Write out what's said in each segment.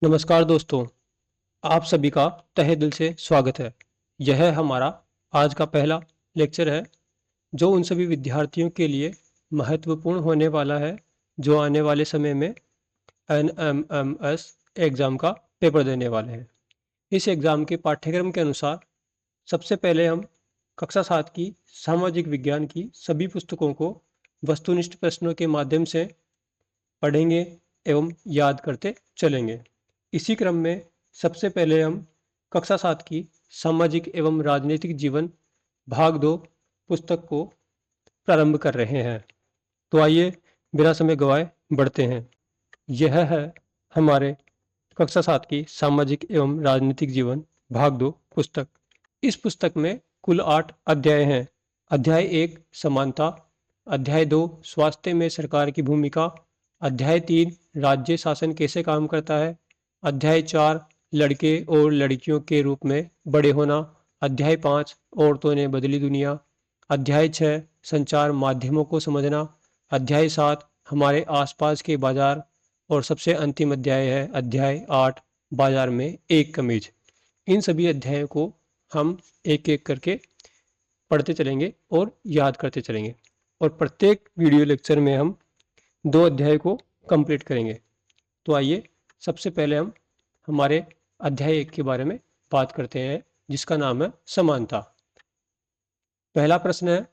नमस्कार दोस्तों, आप सभी का तहे दिल से स्वागत है। यह हमारा आज का पहला लेक्चर है, जो उन सभी विद्यार्थियों के लिए महत्वपूर्ण होने वाला है, जो आने वाले समय में एनएमएमएस एग्ज़ाम का पेपर देने वाले हैं। इस एग्ज़ाम के पाठ्यक्रम के अनुसार सबसे पहले हम कक्षा 7 की सामाजिक विज्ञान की सभी पुस्तकों को वस्तुनिष्ठ प्रश्नों के माध्यम से पढ़ेंगे एवं याद करते चलेंगे। इसी क्रम में सबसे पहले हम कक्षा 7 की सामाजिक एवं राजनीतिक जीवन भाग 2 पुस्तक को प्रारंभ कर रहे हैं। तो आइए बिना समय गवाए बढ़ते हैं। यह है हमारे कक्षा 7 की सामाजिक एवं राजनीतिक जीवन भाग 2 पुस्तक। इस पुस्तक में कुल 8 अध्याय हैं। अध्याय 1 समानता, अध्याय 2 स्वास्थ्य में सरकार की भूमिका, अध्याय 3 राज्य शासन कैसे काम करता है, अध्याय 4 लड़के और लड़कियों के रूप में बड़े होना, अध्याय 5 औरतों ने बदली दुनिया, अध्याय 6 संचार माध्यमों को समझना, अध्याय 7 हमारे आसपास के बाजार और सबसे अंतिम अध्याय है अध्याय 8 बाजार में एक कमीज। इन सभी अध्यायों को हम एक एक करके पढ़ते चलेंगे और याद करते चलेंगे, और प्रत्येक वीडियो लेक्चर में हम 2 अध्याय को कंप्लीट करेंगे। तो आइए सबसे पहले हम हमारे अध्याय 1 के बारे में बात करते हैं, जिसका नाम है समानता। पहला प्रश्न है,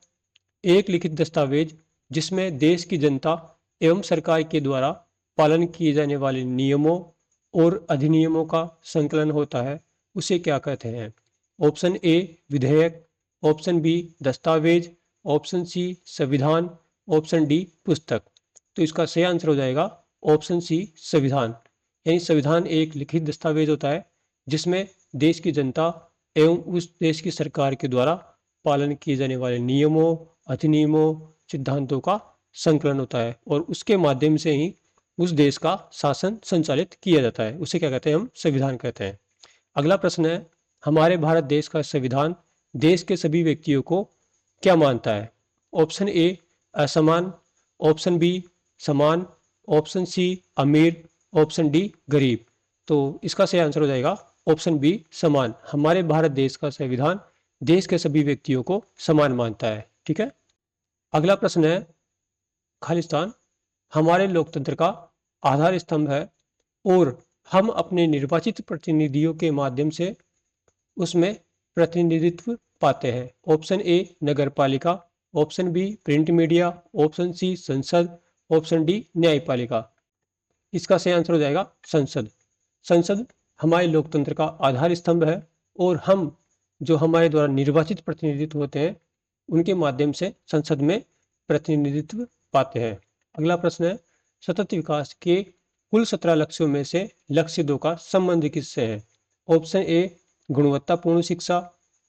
एक लिखित दस्तावेज जिसमें देश की जनता एवं सरकार के द्वारा पालन किए जाने वाले नियमों और अधिनियमों का संकलन होता है, उसे क्या कहते हैं? ऑप्शन ए विधेयक, ऑप्शन बी दस्तावेज, ऑप्शन सी संविधान, ऑप्शन डी पुस्तक। तो इसका सही आंसर हो जाएगा ऑप्शन सी संविधान। यानी संविधान एक लिखित दस्तावेज होता है जिसमें देश की जनता एवं उस देश की सरकार के द्वारा पालन किए जाने वाले नियमों, अधिनियमों, सिद्धांतों का संकलन होता है, और उसके माध्यम से ही उस देश का शासन संचालित किया जाता है। उसे क्या कहते हैं? हम संविधान कहते हैं। अगला प्रश्न है, हमारे भारत देश का संविधान देश के सभी व्यक्तियों को क्या मानता है? ऑप्शन ए असमान, ऑप्शन बी समान, ऑप्शन सी अमीर, ऑप्शन डी गरीब। तो इसका सही आंसर हो जाएगा ऑप्शन बी समान। हमारे भारत देश का संविधान देश के सभी व्यक्तियों को समान मानता है। ठीक है। अगला प्रश्न है, खालिस्तान हमारे लोकतंत्र का आधार स्तंभ है और हम अपने निर्वाचित प्रतिनिधियों के माध्यम से उसमें प्रतिनिधित्व पाते हैं। ऑप्शन ए नगर पालिका, option B print media, option C संसद, ऑप्शन डी न्यायपालिका। इसका सही आंसर हो जाएगा संसद। संसद हमारे लोकतंत्र का आधार स्तंभ है और हम जो हमारे द्वारा निर्वाचित प्रतिनिधित्व होते हैं उनके माध्यम से संसद में प्रतिनिधित्व पाते हैं। अगला प्रश्न है, सतत विकास के कुल 17 लक्ष्यों में से लक्ष्य 2 का संबंध किससे है? ऑप्शन ए गुणवत्तापूर्ण शिक्षा,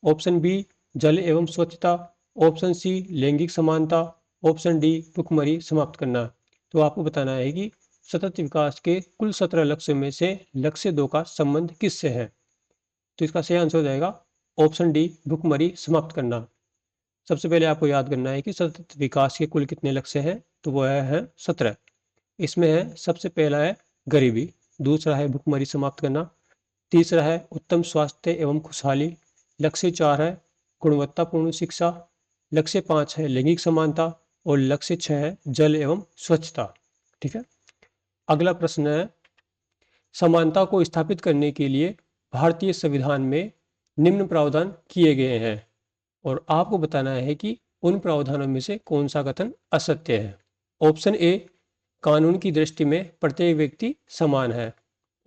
ऑप्शन बी जल एवं स्वच्छता, ऑप्शन सी लैंगिक समानता, ऑप्शन डी भुखमरी समाप्त करना। तो आपको बताना है कि सतत विकास के कुल 17 लक्ष्यों में से लक्ष्य 2 का संबंध किससे है? तो इसका सही आंसर हो जाएगा ऑप्शन डी भुखमरी समाप्त करना। सबसे पहले आपको याद करना है कि सतत विकास के कुल कितने लक्ष्य हैं, तो वह है 17। इसमें है सबसे पहला है गरीबी, दूसरा है भुखमरी समाप्त करना, तीसरा है उत्तम स्वास्थ्य एवं खुशहाली, लक्ष्य 4 है गुणवत्तापूर्ण शिक्षा, लक्ष्य 5 है लैंगिक समानता और लक्ष्य 6 है जल एवं स्वच्छता। ठीक है। अगला प्रश्न है, समानता को स्थापित करने के लिए भारतीय संविधान में निम्न प्रावधान किए गए हैं, और आपको बताना है कि उन प्रावधानों में से कौन सा कथन असत्य है। ऑप्शन ए कानून की दृष्टि में प्रत्येक व्यक्ति समान है,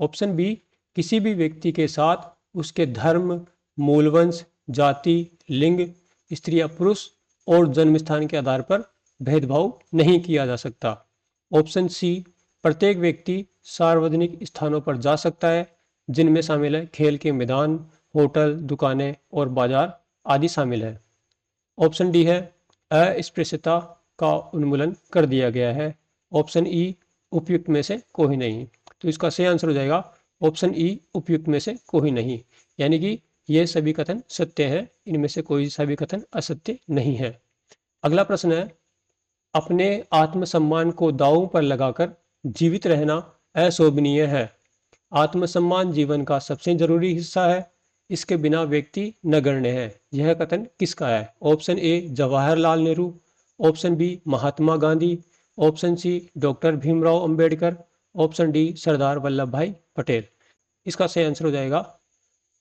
ऑप्शन बी किसी भी व्यक्ति के साथ उसके धर्म, मूलवंश, जाति, लिंग, स्त्री या पुरुष और जन्म स्थान के आधार पर भेदभाव नहीं किया जा सकता, ऑप्शन सी प्रत्येक व्यक्ति सार्वजनिक स्थानों पर जा सकता है जिनमें शामिल है खेल के मैदान, होटल, दुकानें और बाजार आदि शामिल है, ऑप्शन डी है अस्पृश्यता का उन्मूलन कर दिया गया है, ऑप्शन ई उपयुक्त में से कोई नहीं। तो इसका सही आंसर हो जाएगा ऑप्शन ई उपयुक्त में से कोई नहीं, यानी कि ये सभी कथन सत्य हैं, इनमें से कोई सा भी कथन असत्य नहीं है। अगला प्रश्न है, अपने आत्मसम्मान को दांव पर लगाकर जीवित रहना अशोभनीय है, आत्मसम्मान जीवन का सबसे जरूरी हिस्सा है, इसके बिना व्यक्ति नगण्य है। यह कथन किसका है? Option A Jawaharlal Nehru, option B Mahatma Gandhi, option C doctor Bhimrao Ambedkar, option D Sardar Vallabhbhai Patel. इसका सही आंसर हो जाएगा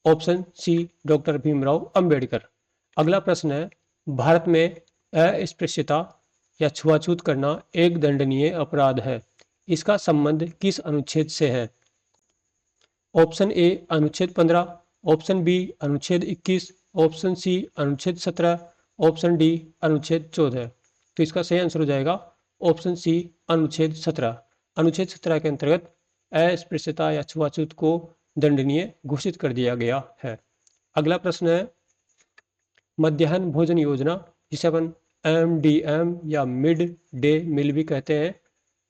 option C doctor Bhimrao Ambedkar. अगला प्रश्न है, भारत में अस्पृश्यता या छुआछूत करना एक दंडनीय अपराध है, इसका संबंध किस अनुच्छेद से है? ऑप्शन ए अनुच्छेद 15, ऑप्शन बी अनुच्छेद 21, ऑप्शन सी अनुच्छेद 17, ऑप्शन डी अनुच्छेद 14। तो इसका सही आंसर हो जाएगा ऑप्शन सी अनुच्छेद 17। अनुच्छेद 17 के अंतर्गत अस्पृश्यता या छुआछूत को दंडनीय घोषित कर दिया गया है। अगला प्रश्न है, मध्याह्न भोजन योजना, जिसे अपन MDM या मिड डे मील भी कहते हैं,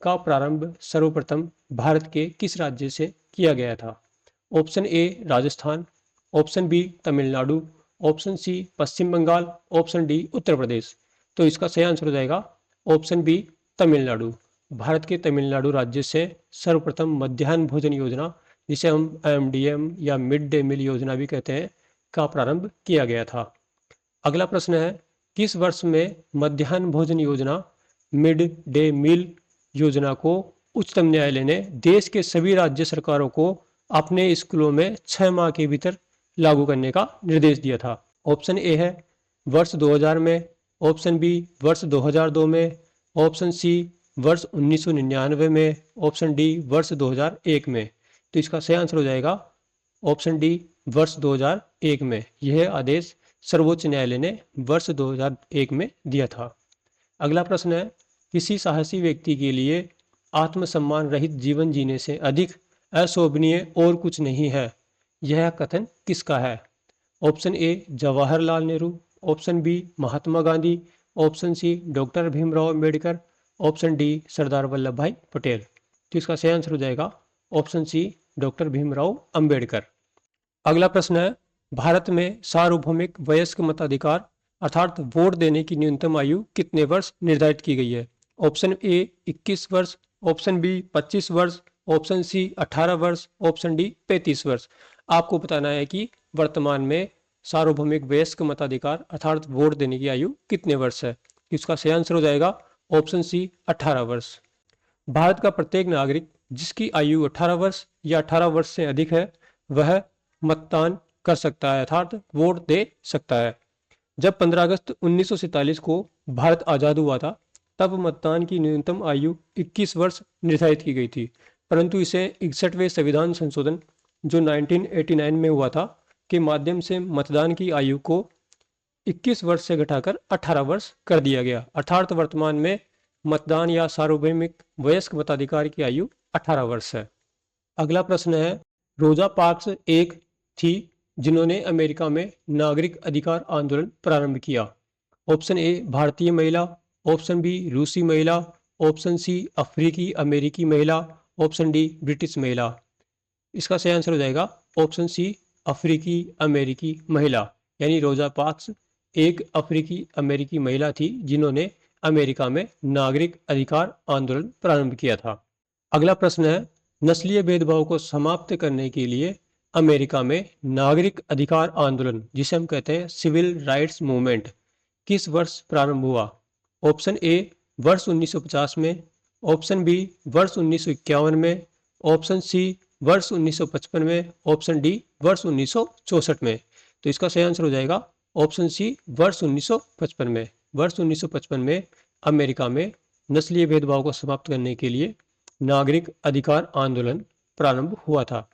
का प्रारंभ सर्वप्रथम भारत के किस राज्य से किया गया था? Option A Rajasthan, option B Tamil Nadu, option C Paschim Bengal, option D Uttar Pradesh. तो इसका सही आंसर हो जाएगा ऑप्शन बी तमिलनाडु। भारत के तमिलनाडु राज्य से सर्वप्रथम मध्याह्न भोजन योजना, जिसे हम MDM या मिड डे मील योजना भी कहते हैं, का प्रारंभ किया गया था। अगला प्रश्न है, किस वर्ष में मध्याह्न भोजन योजना मिड डे मील योजना को उच्चतम न्यायालय ने देश के सभी राज्य सरकारों को अपने स्कूलों में 6 माह के भीतर लागू करने का निर्देश दिया था? ऑप्शन ए है वर्ष 2000 में, ऑप्शन बी वर्ष 2002 में, ऑप्शन सी वर्ष 1999 में, ऑप्शन डी वर्ष 2001 में। तो इसका सही आंसर हो जाएगा ऑप्शन डी वर्ष 2001 में। यह आदेश सर्वोच्च न्यायालय ने वर्ष 2001 में दिया था। अगला प्रश्न है, किसी साहसी व्यक्ति के लिए आत्मसम्मान रहित जीवन जीने से अधिक अशोभनीय और कुछ नहीं है, यह कथन किसका है? Option A Jawaharlal Nehru, option B Mahatma Gandhi, option C doctor Bhimrao Ambedkar, option D Sardar Vallabhbhai Patel. तो इसका सही आंसर हो जाएगा option C doctor Bhimrao Ambedkar. अगला प्रश्न है, भारत में सार्वभौमिक वयस्क मताधिकार अर्थात वोट देने की न्यूनतम आयु कितने वर्ष निर्धारित की गई है? ऑप्शन ए 21 वर्ष, ऑप्शन बी 25 वर्ष, ऑप्शन सी 18 वर्ष, ऑप्शन डी 35 वर्ष। आपको बताना है कि वर्तमान में सार्वभौमिक वयस्क मताधिकार अर्थात वोट देने की आयु कितने वर्ष है? इसका सही आंसर हो जाएगा ऑप्शन सी 18 वर्ष। भारत का प्रत्येक नागरिक जिसकी आयु 18 वर्ष या 18 वर्ष से अधिक है, वह मतदान कर सकता है अर्थात वोट दे सकता है। जब 15 अगस्त 1947 को भारत आज़ाद हुआ था, तब मतदान की न्यूनतम आयु 21 वर्ष निर्धारित की गई थी, परंतु इसे 61वें संविधान संशोधन जो 1989 में हुआ था के माध्यम से मतदान की आयु को 21 वर्ष से घटाकर 18 वर्ष कर दिया गया, अर्थात वर्तमान में मतदान या सार्वभौमिक वयस्क मताधिकार की आयु 18 वर्ष है। अगला प्रश्न है, रोजा पार्क्स एक थी जिन्होंने अमेरिका में नागरिक अधिकार आंदोलन प्रारंभ किया? ऑप्शन ए भारतीय महिला, ऑप्शन बी रूसी महिला, ऑप्शन सी अफ्रीकी अमेरिकी महिला, ऑप्शन डी ब्रिटिश महिला। इसका सही आंसर हो जाएगा ऑप्शन सी अफ्रीकी अमेरिकी महिला, यानी रोजा पार्क्स एक अफ्रीकी अमेरिकी महिला थी जिन्होंने अमेरिका में नागरिक अधिकार आंदोलन प्रारंभ किया था। अगला प्रश्न है, नस्लीय भेदभाव को समाप्त करने के लिए अमेरिका में नागरिक अधिकार आंदोलन, जिसे हम कहते हैं सिविल राइट्स मूवमेंट, किस वर्ष प्रारंभ हुआ? ऑप्शन ए वर्ष 1950 में, ऑप्शन बी वर्ष 1951 में, ऑप्शन सी वर्ष 1955 में, ऑप्शन डी वर्ष 1964 में। तो इसका सही आंसर हो जाएगा ऑप्शन सी वर्ष 1955 में। वर्ष 1955 में अमेरिका में नस्लीय भेदभाव को समाप्त करने के लिए नागरिक अधिकार आंदोलन प्रारंभ हुआ था।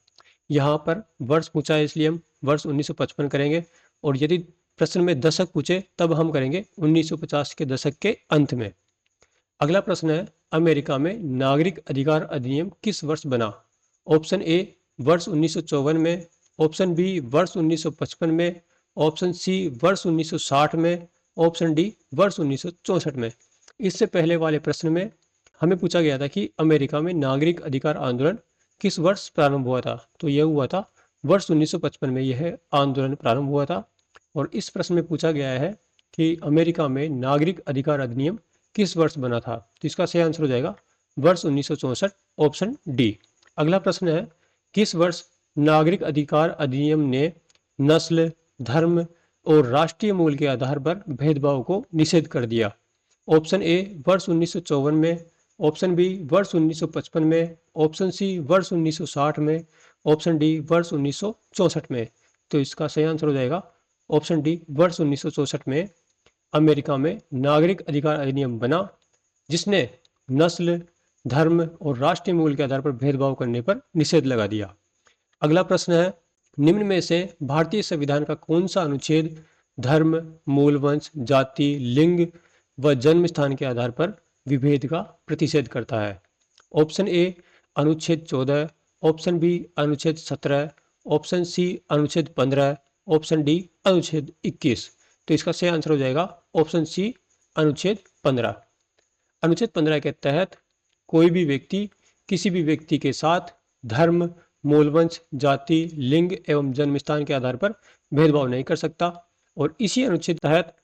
यहाँ पर वर्ष पूछा है इसलिए हम वर्ष 1955 करेंगे, और यदि प्रश्न में दशक पूछे तब हम करेंगे 1950 के दशक के अंत में। अगला प्रश्न है, अमेरिका में नागरिक अधिकार अधिनियम किस वर्ष बना? ऑप्शन ए वर्ष 1954 में, ऑप्शन बी वर्ष 1955 में, ऑप्शन सी वर्ष 1960 में, ऑप्शन डी वर्ष 1964 में। इससे पहले वाले प्रश्न में हमें पूछा गया था कि अमेरिका में नागरिक अधिकार आंदोलन किस वर्ष प्रारंभ हुआ था, तो यह हुआ था वर्ष 1955 में यह आंदोलन प्रारंभ हुआ था। और इस प्रश्न में पूछा गया है कि अमेरिका में नागरिक अधिकार अधिनियम किस वर्ष बना था, तो इसका सही आंसर हो जाएगा वर्ष 1964, ऑप्शन डी। अगला प्रश्न है, किस वर्ष नागरिक अधिकार अधिनियम ने नस्ल, धर्म और राष्ट्रीय मूल के आधार पर भेदभाव को निषेध कर दिया? ऑप्शन ए वर्ष 1954 में, ऑप्शन बी वर्ष 1955 में, ऑप्शन सी वर्ष 1960 में, ऑप्शन डी वर्ष 1964 में। तो इसका सही आंसर हो जाएगा ऑप्शन डी वर्ष 1964 में अमेरिका में नागरिक अधिकार अधिनियम बना, जिसने नस्ल, धर्म और राष्ट्रीय मूल के आधार पर भेदभाव करने पर निषेध लगा दिया। अगला प्रश्न है, निम्न में से भारतीय संविधान का कौन सा अनुच्छेद धर्म, मूल वंश, जाति, लिंग व जन्म स्थान के आधार पर विभेद का प्रतिषेध करता है? ऑप्शन ए अनुच्छेद 14, ऑप्शन बी अनुच्छेद 17, ऑप्शन सी अनुच्छेद 15, ऑप्शन डी अनुच्छेद 21। तो इसका सही आंसर हो जाएगा ऑप्शन सी अनुच्छेद 15। अनुच्छेद 15 के तहत कोई भी व्यक्ति किसी भी व्यक्ति के साथ धर्म, मूलवंश, जाति, लिंग एवं जन्म स्थान के आधार पर भेदभाव नहीं कर सकता, और इसी अनुच्छेद के तहत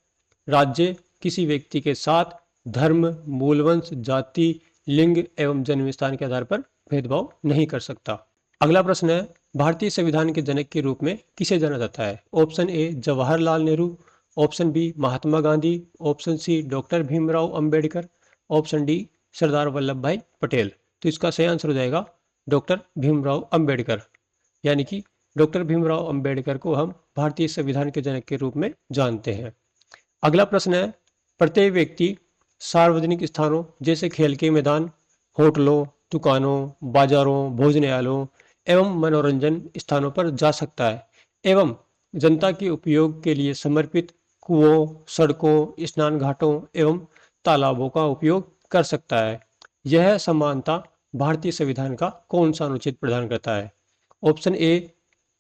राज्य किसी व्यक्ति के साथ धर्म, मूलवंश, जाति, लिंग एवं जन्म स्थान के आधार पर भेदभाव नहीं कर सकता। अगला प्रश्न है, भारतीय संविधान के जनक के रूप में किसे जाना जाता है? Option A Jawaharlal Nehru, option B Mahatma Gandhi, option C doctor Bhimrao Ambedkar, option D Sardar Vallabhbhai Patel. तो इसका सही आंसर हो जाएगा डॉक्टर भीमराव अंबेडकर, यानी कि डॉक्टर भीमराव अंबेडकर को हम भारतीय संविधान के जनक के रूप में जानते हैं। अगला प्रश्न है, प्रत्येक व्यक्ति सार्वजनिक स्थानों जैसे खेल के मैदान, होटलों, दुकानों, बाजारों, भोजनालयों एवं मनोरंजन स्थानों पर जा सकता है एवं जनता के उपयोग के लिए समर्पित कुओं, सड़कों, स्नान घाटों एवं तालाबों का उपयोग कर सकता है। यह समानता भारतीय संविधान का कौन सा अनुच्छेद प्रदान करता है? ऑप्शन ए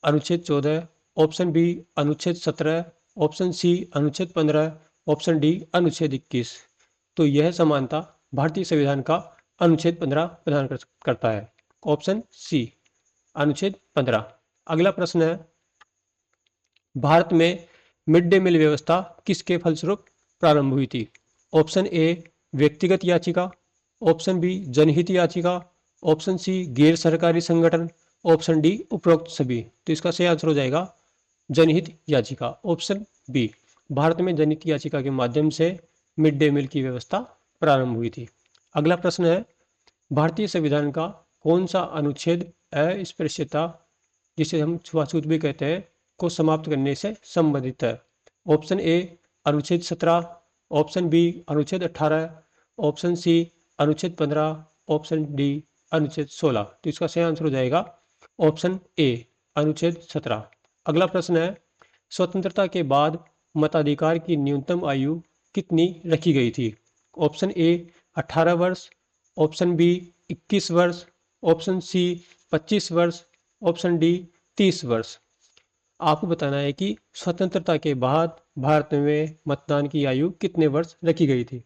अनुच्छेद 14, ऑप्शन बी अनुच्छेद 17, ऑप्शन सी अनुच्छेद 15, ऑप्शन डी अनुच्छेद 21। तो यह समानता भारतीय संविधान का अनुच्छेद 15 प्रदान करता है, ऑप्शन सी अनुच्छेद 15। अगला प्रश्न है, भारत में मिड डे मील व्यवस्था किसके फलस्वरूप प्रारंभ हुई थी? ऑप्शन ए व्यक्तिगत याचिका, ऑप्शन बी जनहित याचिका, ऑप्शन सी गैर सरकारी संगठन, ऑप्शन डी उपरोक्त सभी। तो इसका सही आंसर हो जाएगा जनहित याचिका, ऑप्शन बी। भारत में जनहित याचिका के माध्यम से मिड डे मील की व्यवस्था प्रारंभ हुई थी। अगला प्रश्न है, भारतीय संविधान का कौन सा अनुच्छेद अस्पृश्यता, जिसे हम छुआछूत भी कहते हैं, को समाप्त करने से संबंधित है? ऑप्शन ए अनुच्छेद 17, ऑप्शन बी अनुच्छेद 18, ऑप्शन सी अनुच्छेद 15, ऑप्शन डी अनुच्छेद 16। तो इसका सही आंसर हो जाएगा ऑप्शन ए अनुच्छेद 17। अगला प्रश्न है, स्वतंत्रता के बाद मताधिकार की न्यूनतम आयु कितनी रखी गई थी? ऑप्शन ए 18 वर्ष, ऑप्शन बी 21 वर्ष, ऑप्शन सी 25 वर्ष, ऑप्शन डी 30 वर्ष। आपको बताना है कि स्वतंत्रता के बाद भारत में मतदान की आयु कितने वर्ष रखी गई थी,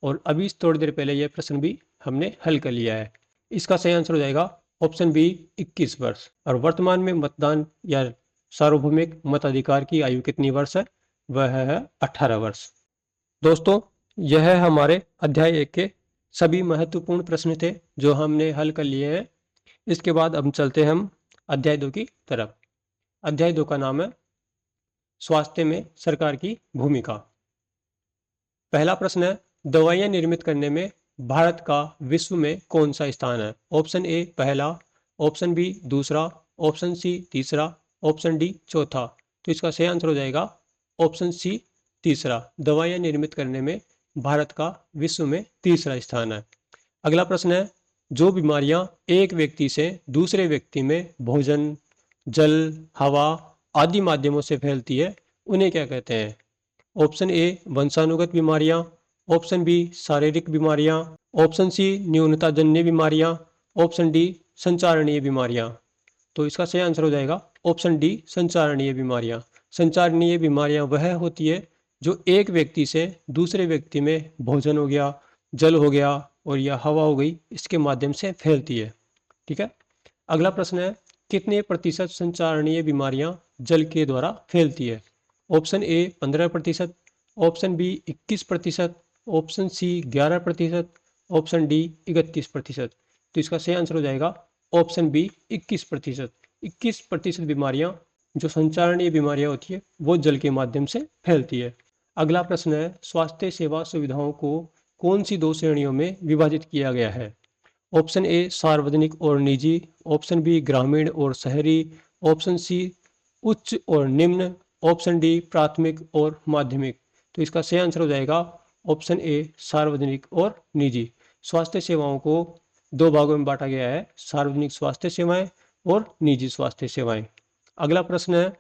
और अभी थोड़ी देर पहले यह प्रश्न भी हमने हल कर लिया है। इसका सही आंसर हो जाएगा ऑप्शन बी 21 वर्ष। और वर्तमान में मतदान या सार्वभौमिक मताधिकार की आयु कितनी वर्ष है? वह है 18 वर्ष। दोस्तों, यह हमारे अध्याय 1 के सभी महत्वपूर्ण प्रश्न थे जो हमने हल कर लिए हैं। इसके बाद अब चलते हैं हम अध्याय 2 की तरफ। अध्याय 2 का नाम है स्वास्थ्य में सरकार की भूमिका। पहला प्रश्न है, दवाइयां निर्मित करने में भारत का विश्व में कौन सा स्थान है? ऑप्शन ए पहला, ऑप्शन बी दूसरा, ऑप्शन सी तीसरा, ऑप्शन डी चौथा। तो इसका सही आंसर हो जाएगा ऑप्शन सी तीसरा। दवाइयां निर्मित करने में भारत का विश्व में तीसरा स्थान है। अगला प्रश्न है, जो बीमारियां एक व्यक्ति से दूसरे व्यक्ति में भोजन, जल, हवा आदि माध्यमों से फैलती है, उन्हें क्या कहते हैं? ऑप्शन ए वंशानुगत बीमारियां, ऑप्शन बी शारीरिक बीमारियां, ऑप्शन सी न्यूनताजन्य बीमारियां, ऑप्शन डी संचारणीय बीमारियां। तो इसका सही आंसर हो जाएगा ऑप्शन डी संचारणीय बीमारियां। संचारणीय बीमारियां वह होती है जो एक व्यक्ति से दूसरे व्यक्ति में भोजन हो गया, जल हो गया और या हवा हो गई, इसके माध्यम से फैलती है। ठीक है। अगला प्रश्न है, कितने प्रतिशत संचारणीय बीमारियां जल के द्वारा फैलती है? Option A 15%, option B 21%, option C 11%, option D 31%। तो इसका सही आंसर हो जाएगा ऑप्शन बी 21%। 21% बीमारियां जो संचारणीय बीमारियां होती है वो जल के माध्यम से फैलती है। अगला प्रश्न है, स्वास्थ्य सेवा सुविधाओं को कौन सी दो श्रेणियों में विभाजित किया गया है? ऑप्शन ए सार्वजनिक और निजी, ऑप्शन बी ग्रामीण और शहरी, ऑप्शन सी उच्च और निम्न, ऑप्शन डी प्राथमिक और माध्यमिक। तो इसका सही आंसर हो जाएगा ऑप्शन ए सार्वजनिक और निजी। स्वास्थ्य सेवाओं को दो भागों में बांटा गया है, सार्वजनिक स्वास्थ्य सेवाएं और निजी स्वास्थ्य सेवाएं। अगला प्रश्न है,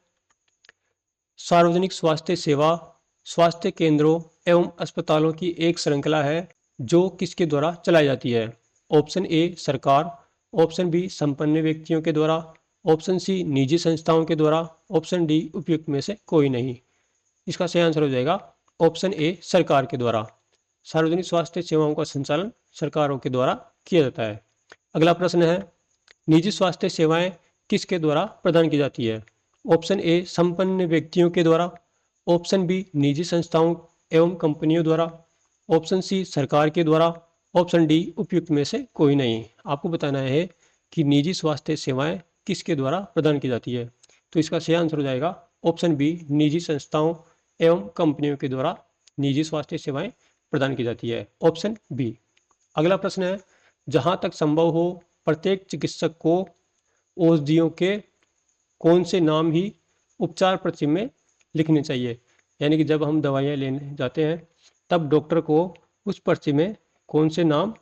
सार्वजनिक स्वास्थ्य सेवा स्वास्थ्य केंद्रों एवं अस्पतालों की एक श्रृंखला है जो किसके द्वारा चलाई जाती है? ऑप्शन ए सरकार, ऑप्शन बी संपन्न व्यक्तियों के द्वारा, ऑप्शन सी निजी संस्थाओं के द्वारा, ऑप्शन डी उपयुक्त में से कोई नहीं। इसका सही आंसर हो जाएगा ऑप्शन ए सरकार के द्वारा। सार्वजनिक स्वास्थ्य सेवाओं का संचालन सरकारों के द्वारा किया जाता है। अगला प्रश्न है, निजी स्वास्थ्य सेवाएं किसके द्वारा प्रदान की जाती है? ऑप्शन ए संपन्न व्यक्तियों के द्वारा, ऑप्शन बी निजी संस्थाओं एवं कंपनियों द्वारा, ऑप्शन सी सरकार के द्वारा, ऑप्शन डी उपयुक्त में से कोई नहीं। आपको बताना है कि निजी स्वास्थ्य सेवाएं किसके द्वारा प्रदान की जाती है। तो इसका सही आंसर हो जाएगा ऑप्शन बी निजी संस्थाओं एवं कंपनियों के द्वारा निजी स्वास्थ्य सेवाएं प्रदान की जाती है, ऑप्शन बी। अगला प्रश्न है, जहां तक संभव हो प्रत्येक चिकित्सक को औषधियों के कौन से नाम ही उपचार पर्ची में लिखने चाहिए? यानी कि जब हम दवाइयाँ लेने जाते हैं तब डॉक्टर को उस पर्ची में कौन से नाम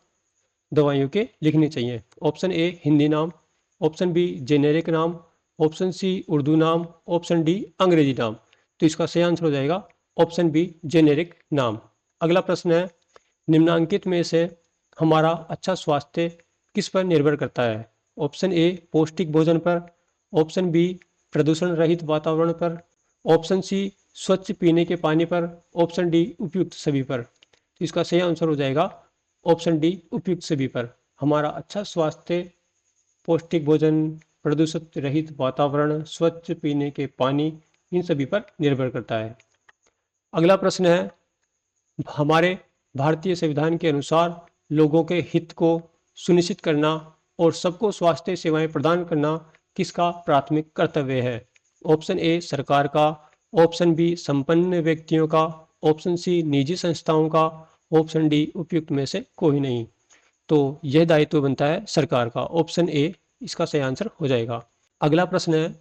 दवाइयों के लिखने चाहिए? ऑप्शन ए हिंदी नाम, ऑप्शन बी जेनेरिक नाम, ऑप्शन सी उर्दू नाम, ऑप्शन डी अंग्रेजी नाम। तो इसका सही आंसर हो जाएगा ऑप्शन बी जेनेरिक नाम। अगला प्रश्न है, निम्नांकित में से हमारा अच्छा स्वास्थ्य किस पर निर्भर करता है? ऑप्शन ए पौष्टिक भोजन पर, ऑप्शन बी प्रदूषण रहित वातावरण पर, ऑप्शन सी स्वच्छ पीने के पानी पर, ऑप्शन डी उपयुक्त सभी पर। तो इसका सही आंसर हो जाएगा ऑप्शन डी उपयुक्त सभी पर। हमारा अच्छा स्वास्थ्य पौष्टिक भोजन, प्रदूषित रहित वातावरण, स्वच्छ पीने के पानी, इन सभी पर निर्भर करता है। अगला प्रश्न है, हमारे भारतीय संविधान के अनुसार लोगों के हित को सुनिश्चित करना और सबको स्वास्थ्य सेवाएं प्रदान करना किसका प्राथमिक कर्तव्य है? ऑप्शन ए सरकार का, ऑप्शन बी संपन्न व्यक्तियों का, ऑप्शन सी निजी संस्थाओं का, ऑप्शन डी उपयुक्त में से कोई नहीं। तो यह दायित्व बनता है सरकार का, ऑप्शन ए इसका सही आंसर हो जाएगा। अगला प्रश्न है,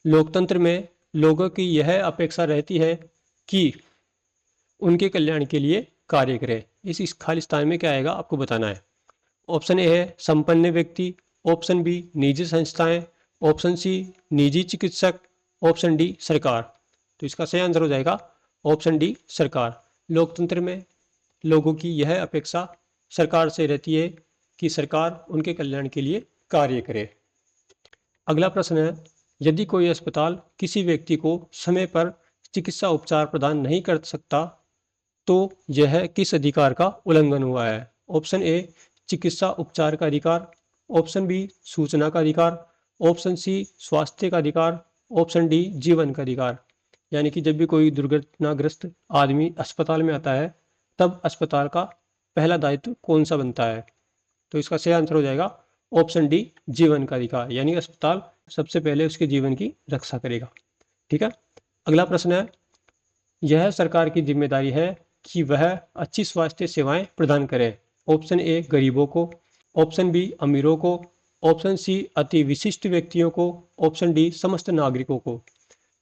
लोकतंत्र में लोगों की यह अपेक्षा रहती है कि उनके कल्याण के लिए कार्य करें। इस खाली स्थान में क्या आएगा आपको बताना है। ऑप्शन ए है संपन्न व्यक्ति, ऑप्शन बी निजी संस्थाएं, ऑप्शन सी निजी चिकित्सक, ऑप्शन डी सरकार। तो इसका सही आंसर हो जाएगा ऑप्शन डी सरकार। लोकतंत्र में लोगों की यह अपेक्षा सरकार से रहती है कि सरकार उनके कल्याण के लिए कार्य करे। अगला प्रश्न है, यदि कोई अस्पताल किसी व्यक्ति को समय पर चिकित्सा उपचार प्रदान नहीं कर सकता तो यह किस अधिकार का उल्लंघन हुआ है? ऑप्शन ए चिकित्सा उपचार का अधिकार, ऑप्शन बी सूचना का अधिकार, ऑप्शन सी स्वास्थ्य का अधिकार, ऑप्शन डी जीवन का अधिकार। यानी कि जब भी कोई दुर्घटनाग्रस्त आदमी अस्पताल में आता है तब अस्पताल का पहला दायित्व कौन सा बनता है? तो इसका सही आंसर हो जाएगा ऑप्शन डी जीवन का अधिकार। यानी अस्पताल सबसे पहले उसके जीवन की रक्षा करेगा। ठीक है। अगला प्रश्न है, यह सरकार की जिम्मेदारी है कि वह अच्छी स्वास्थ्य सेवाएं प्रदान करे। ऑप्शन ए गरीबों को, ऑप्शन बी अमीरों को, ऑप्शन सी अति विशिष्ट व्यक्तियों को, ऑप्शन डी समस्त नागरिकों को।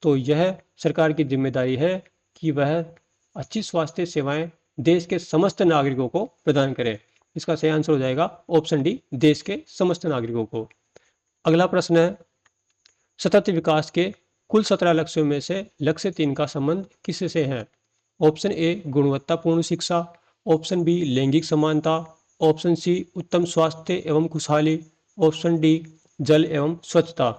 तो यह सरकार की जिम्मेदारी है कि वह अच्छी स्वास्थ्य सेवाएं देश के समस्त नागरिकों को प्रदान करे। इसका सही आंसर हो जाएगा ऑप्शन डी देश के समस्त नागरिकों को। अगला प्रश्न है, सतत विकास के कुल 17 लक्ष्यों में से लक्ष्य 3 का संबंध किससे है? ऑप्शन ए गुणवत्तापूर्ण शिक्षा, ऑप्शन बी लैंगिक समानता, ऑप्शन सी उत्तम स्वास्थ्य एवं खुशहाली, ऑप्शन डी जल एवं स्वच्छता।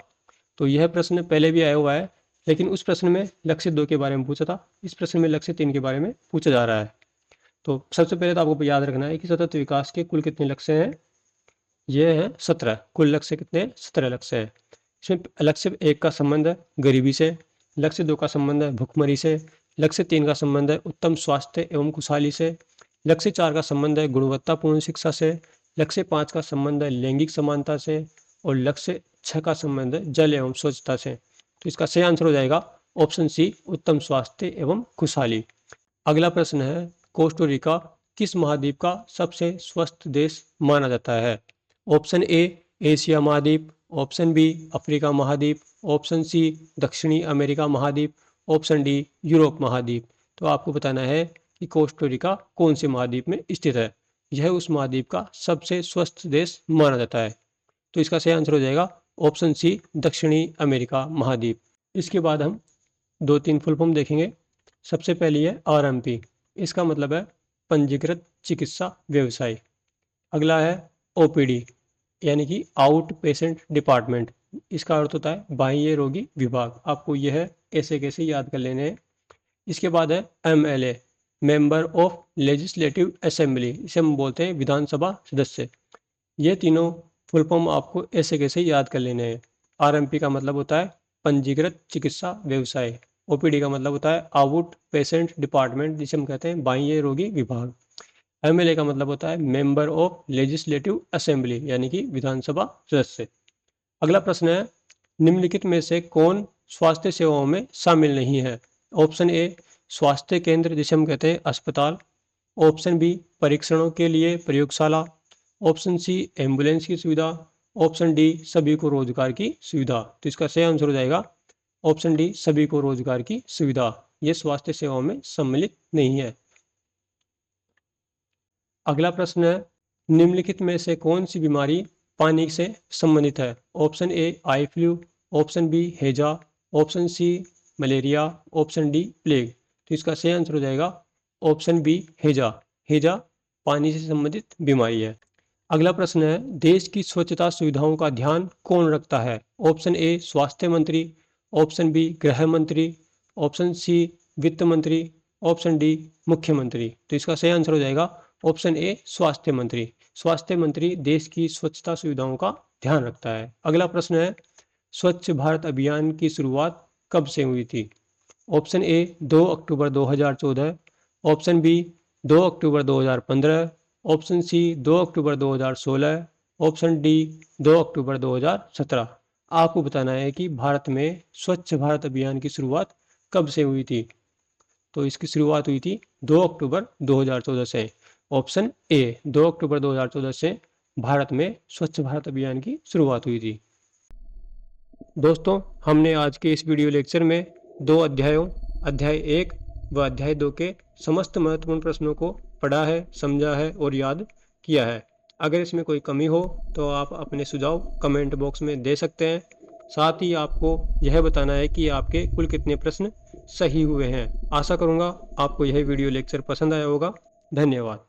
तो यह प्रश्न पहले भी आया हुआ है लेकिन उस प्रश्न में लक्ष्य 2 के बारे में पूछा था, इस प्रश्न में लक्ष्य 3 के बारे में पूछा जा रहा है। तो सबसे पहले तो आपको याद रखना है कि सतत विकास के कुल कितने लक्ष्य हैं? ये हैं 17। कुल लक्ष्य कितने? 17 लक्ष्य है। इसमें लक्ष्य 1 का संबंध है गरीबी से, लक्ष्य 2 का संबंध है भुखमरी से, लक्ष्य 3 का संबंध है उत्तम स्वास्थ्य एवं खुशहाली से, लक्ष्य 4 का संबंध है गुणवत्तापूर्ण शिक्षा से, लक्ष्य 5 का संबंध है लैंगिक समानता से और लक्ष्य 6 का संबंध है जल एवं स्वच्छता से। तो इसका सही आंसर हो जाएगा ऑप्शन सी, उत्तम स्वास्थ्य एवं खुशहाली। अगला प्रश्न है, कोस्टोरिका किस महाद्वीप का सबसे स्वस्थ देश माना जाता है? ऑप्शन ए एशिया महाद्वीप, ऑप्शन बी अफ्रीका महाद्वीप, ऑप्शन सी दक्षिणी अमेरिका महाद्वीप, ऑप्शन डी यूरोप महाद्वीप। तो आपको बताना है कि कोस्टोरिका कौन से महाद्वीप में स्थित है। यह उस महाद्वीप का सबसे स्वस्थ देश माना जाता है। तो इसका सही आंसर हो जाएगा ऑप्शन सी, दक्षिणी अमेरिका महाद्वीप। इसके बाद हम 2-3 फुल फॉर्म देखेंगे। सबसे पहली है आरएमपी, इसका मतलब है पंजीकृत चिकित्सा व्यवसाय। अगला है ओपीडी यानी कि आउट पेशेंट डिपार्टमेंट, इसका अर्थ होता है बाह्य रोगी विभाग। आपको यह कैसे कैसे याद कर लेने हैं। इसके बाद है MLA, member of legislative assembly, इसे हम बोलते हैं विधानसभा सदस्य। ये तीनों फुल फॉर्म आपको ऐसे कैसे याद कर लेने हैं। आरएमपी का मतलब होता है पंजीकृत चिकित्सा व्यवसाय, ओपीडी का मतलब होता है आउट पेशेंट डिपार्टमेंट, जिसे हम कहते हैं बाह्य रोगी विभाग। एमएलए का मतलब होता है मेंबर ऑफ लेजिस्लेटिव असेंबली यानी कि विधानसभा सदस्य। अगला प्रश्न है, निम्नलिखित में से कौन स्वास्थ्य सेवाओं में शामिल नहीं है? ऑप्शन ए स्वास्थ्य केंद्र, जिसे हम कहते हैं अस्पताल, ऑप्शन बी परीक्षणों के लिए प्रयोगशाला, ऑप्शन सी एम्बुलेंस की सुविधा, ऑप्शन डी सभी को रोजगार की सुविधा। तो इसका सही आंसर हो जाएगा ऑप्शन डी, सभी को रोजगार की सुविधा। ये स्वास्थ्य सेवाओं में सम्मिलित नहीं है। अगला प्रश्न है, निम्नलिखित में से कौन सी बीमारी पानी से संबंधित है? Option A eye flu, option B हैजा, option C malaria, option D plague. तो इसका सही आंसर हो जाएगा ऑप्शन बी हैजा। हैजा पानी से संबंधित बीमारी है। अगला प्रश्न है, देश की स्वच्छता सुविधाओं का ध्यान कौन रखता है? ऑप्शन ए स्वास्थ्य मंत्री, ऑप्शन बी गृह मंत्री, ऑप्शन सी वित्त मंत्री, ऑप्शन डी मुख्यमंत्री। तो इसका सही आंसर हो जाएगा ऑप्शन ए स्वास्थ्य मंत्री। स्वास्थ्य मंत्री देश की स्वच्छता सुविधाओं का ध्यान रखता है। अगला प्रश्न है, स्वच्छ भारत अभियान की शुरुआत कब से हुई थी? ऑप्शन ए 2 अक्टूबर 2014, ऑप्शन बी 2 अक्टूबर 2015, ऑप्शन सी 2 अक्टूबर 2016, ऑप्शन डी 2 अक्टूबर 2017। आपको बताना है कि भारत में स्वच्छ भारत अभियान की शुरुआत कब से हुई थी। तो इसकी शुरुआत हुई थी 2 अक्टूबर 2014 से। ऑप्शन ए 2 अक्टूबर 2014 से भारत में स्वच्छ भारत अभियान की शुरुआत हुई थी। दोस्तों, हमने आज के इस वीडियो लेक्चर में 2 अध्यायों अध्याय 1 व अध्याय 2 के समस्त महत्वपूर्ण प्रश्नों को पढ़ा है, समझा है और याद किया है। अगर इसमें कोई कमी हो तो आप अपने सुझाव कमेंट बॉक्स में दे सकते हैं। साथ ही आपको यह बताना है कि आपके कुल कितने प्रश्न सही हुए हैं। आशा करूँगा आपको यह वीडियो लेक्चर पसंद आया होगा। धन्यवाद।